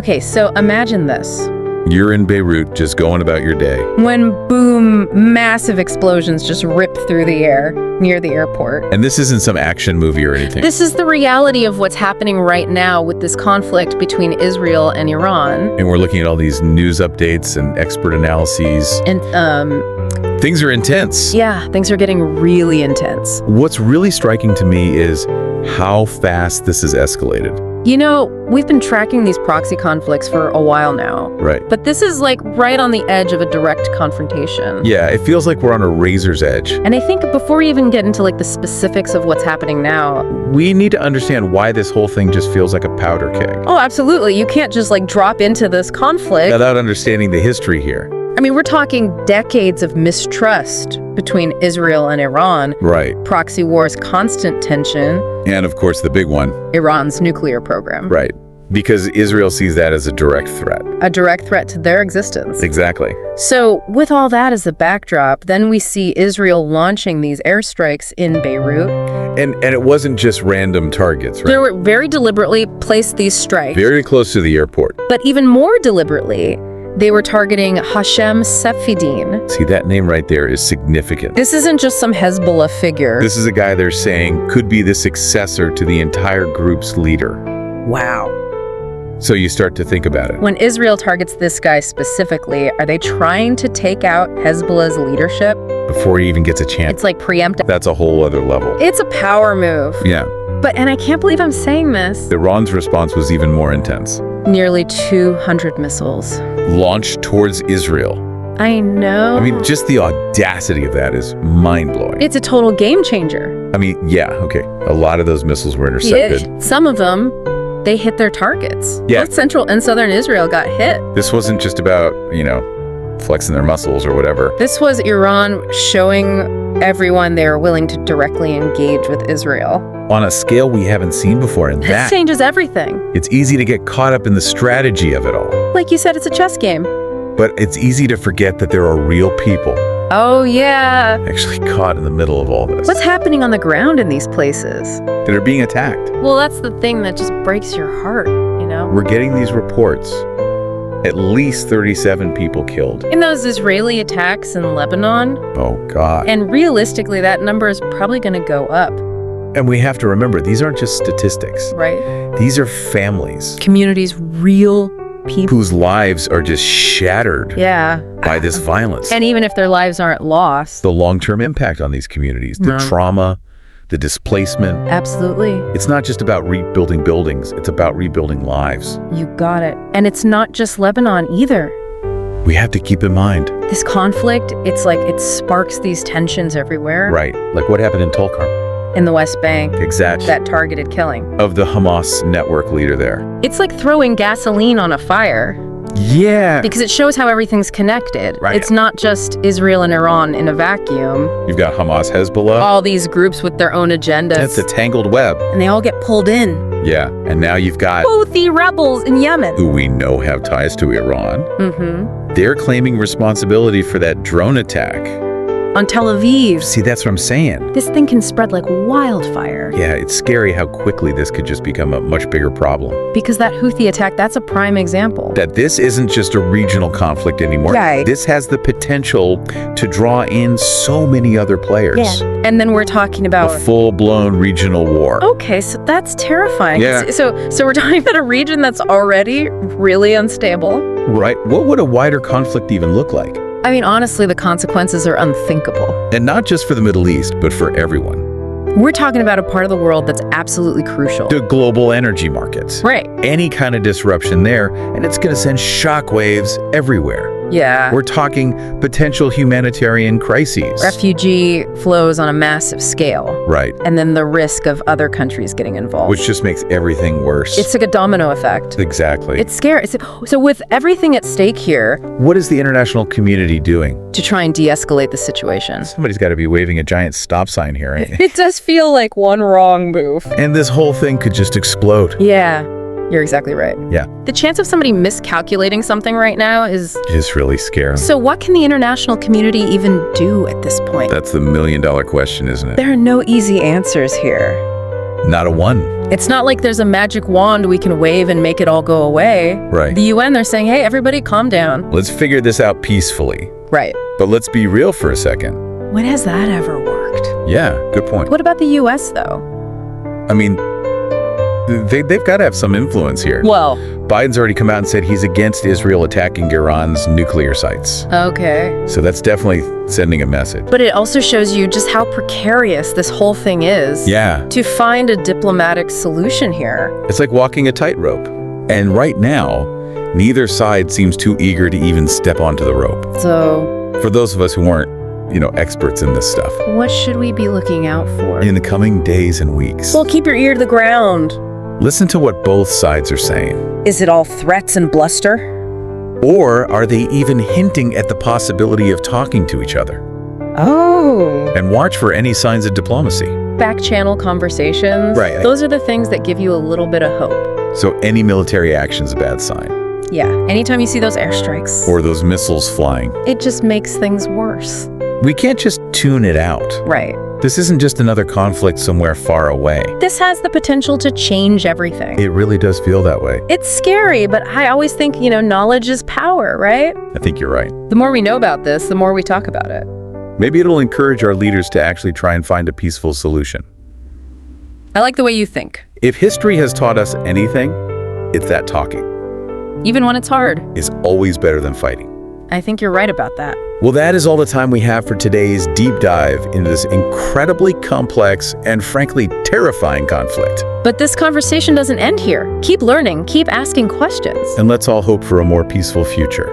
Okay, so imagine this. You're in Beirut, just going about your day. When, boom, massive explosions just rip through the air near the airport. And this isn't some action movie or anything. This is the reality of what's happening right now with this conflict between Israel and Iran. And we're looking at all these news updates and expert analyses. And, Things are intense. yeah, things are getting really intense. What's really striking to me is how fast this has escalated. You know, we've been tracking these proxy conflicts for a while now. Right. But this is like right on the edge of a direct confrontation. Yeah, it feels like we're on a razor's edge. And I think before we even get into like the specifics of what's happening now, We need to understand why this whole thing just feels like a powder keg. oh, absolutely, you can't just like drop into this conflict. Without understanding the history here. I mean, we're talking decades of mistrust between Israel and Iran, Right. proxy wars, constant tension, And of course, the big one. Iran's nuclear program. Right. Because Israel sees that as a direct threat. A direct threat to their existence. Exactly. So, with all that as a backdrop, then we see Israel launching these airstrikes in Beirut. And it wasn't just random targets, They right? were very deliberately placed these strikes. Very close to the airport. But even more deliberately, they were targeting Hashem Safieddine. See, that name right there is significant. This isn't just some Hezbollah figure. This is a guy they're saying could be the successor to the entire group's leader. Wow. So you start to think about it. When Israel targets this guy specifically, are they trying to take out Hezbollah's leadership? Before he even gets a chance. It's like preemptive. That's a whole other level. It's a power move. Yeah. And I can't believe I'm saying this. Iran's response was even more intense. Nearly 200 missiles. Launched towards Israel. I know. I mean, just the audacity of that is mind-blowing. It's a total game changer. I mean, yeah, okay. A lot of those missiles were intercepted. Some of them, they hit their targets. Yeah. Both central and southern Israel got hit. This wasn't just about, flexing their muscles or whatever. This was Iran showing everyone they are willing to directly engage with Israel. On a scale we haven't seen before, and This that changes everything. it's easy to get caught up in the strategy of it all. Like you said, it's a chess game. But it's easy to forget that there are real people Oh, yeah. actually caught in the middle of all this What's happening on the ground in these places? that are being attacked. Well, that's the thing that just breaks your heart, you know? We're getting these reports. At least 37 people killed. In those Israeli attacks in Lebanon, Oh, God. and realistically, that number is probably going to go up, And we have to remember, these aren't just statistics. right? These are families Communities, real people. whose lives are just shattered Yeah. by this violence. And even if their lives aren't lost, The long-term impact on these communities, the No. trauma, the displacement. absolutely. It's not just about rebuilding buildings, it's about rebuilding lives. You got it. And it's not just Lebanon either. We have to keep in mind. This conflict, it's like it sparks these tensions everywhere. Right, like what happened in Tulkarm. In the West Bank, Exactly. that targeted killing. Of the Hamas network leader there. It's like throwing gasoline on a fire Yeah. because it shows how everything's connected. Right. It's not just Israel and Iran in a vacuum. You've got Hamas, Hezbollah. All these groups with their own agendas. That's a tangled web. And they all get pulled in. Yeah. And now you've got Houthi rebels in Yemen. who we know have ties to Iran. Mm-hmm. They're claiming responsibility for that drone attack. On Tel Aviv. See, that's what I'm saying. This thing can spread like wildfire. Yeah, it's scary how quickly this could just become a much bigger problem. Because that Houthi attack, that's a prime example. That this isn't just a regional conflict anymore. Right. This has the potential to draw in so many other players. And then we're talking A about... full-blown regional war. Okay, so that's terrifying. Yeah. So we're talking about a region that's already really unstable. Right. What would a wider conflict even look like? I mean, honestly, the consequences are unthinkable. And not just for the Middle East, but for everyone. We're talking about a part of the world that's absolutely crucial. The global energy markets. Right. Any kind of disruption there, and it's going to send shockwaves everywhere. Yeah. We're talking potential humanitarian crises. Refugee flows on a massive scale. Right. And then the risk of other countries getting involved. Which just makes everything worse. It's like a domino effect. Exactly. It's scary. So with everything at stake here, What is the international community doing? to try and de-escalate the situation. Somebody's got to be waving a giant stop sign here. It does feel like one wrong move. And this whole thing could just explode. Yeah, you're exactly right. Yeah. The chance of somebody miscalculating something right now is... It's really scary. So what can the international community even do at this point? That's the million-dollar question, isn't it? There are no easy answers here. Not a one. It's not like there's a magic wand we can wave and make it all go away. Right. The UN, they're saying, hey, everybody calm down. Let's figure this out peacefully. Right. But let's be real for a second. When has that ever worked? Yeah, good point. What about the US, though? I mean, they've got to have some influence here. Well, Biden's already come out and said he's against Israel attacking Iran's nuclear sites. okay. So that's definitely sending a message. But it also shows you just how precarious this whole thing is. Yeah, To find a diplomatic solution here. it's like walking a tightrope. And right now, neither side seems too eager to even step onto the rope. So, For those of us who aren't, experts in this stuff, what should we be looking out for? in the coming days and weeks, Well, keep your ear to the ground. listen to what both sides are saying. Is it all threats and bluster? Or are they even hinting at the possibility of talking to each other? Oh. And watch for any signs of diplomacy. Back channel conversations. Right. Those are the things that give you a little bit of hope. So any military action's a bad sign. Yeah. Anytime you see those airstrikes, Or those missiles flying. it just makes things worse. We can't just tune it out. Right. This isn't just another conflict somewhere far away. This has the potential to change everything. It really does feel that way. It's scary, but I always think, knowledge is power, right? I think you're right. The more we know about this, the more we talk about it. Maybe it'll encourage our leaders to actually try and find a peaceful solution. I like the way you think, If history has taught us anything, it's that talking even when it's hard. is always better than fighting. I think you're right about that. Well, that is all the time we have for today's deep dive into this incredibly complex and frankly terrifying conflict. But this conversation doesn't end here. Keep learning, keep asking questions. And let's all hope for a more peaceful future.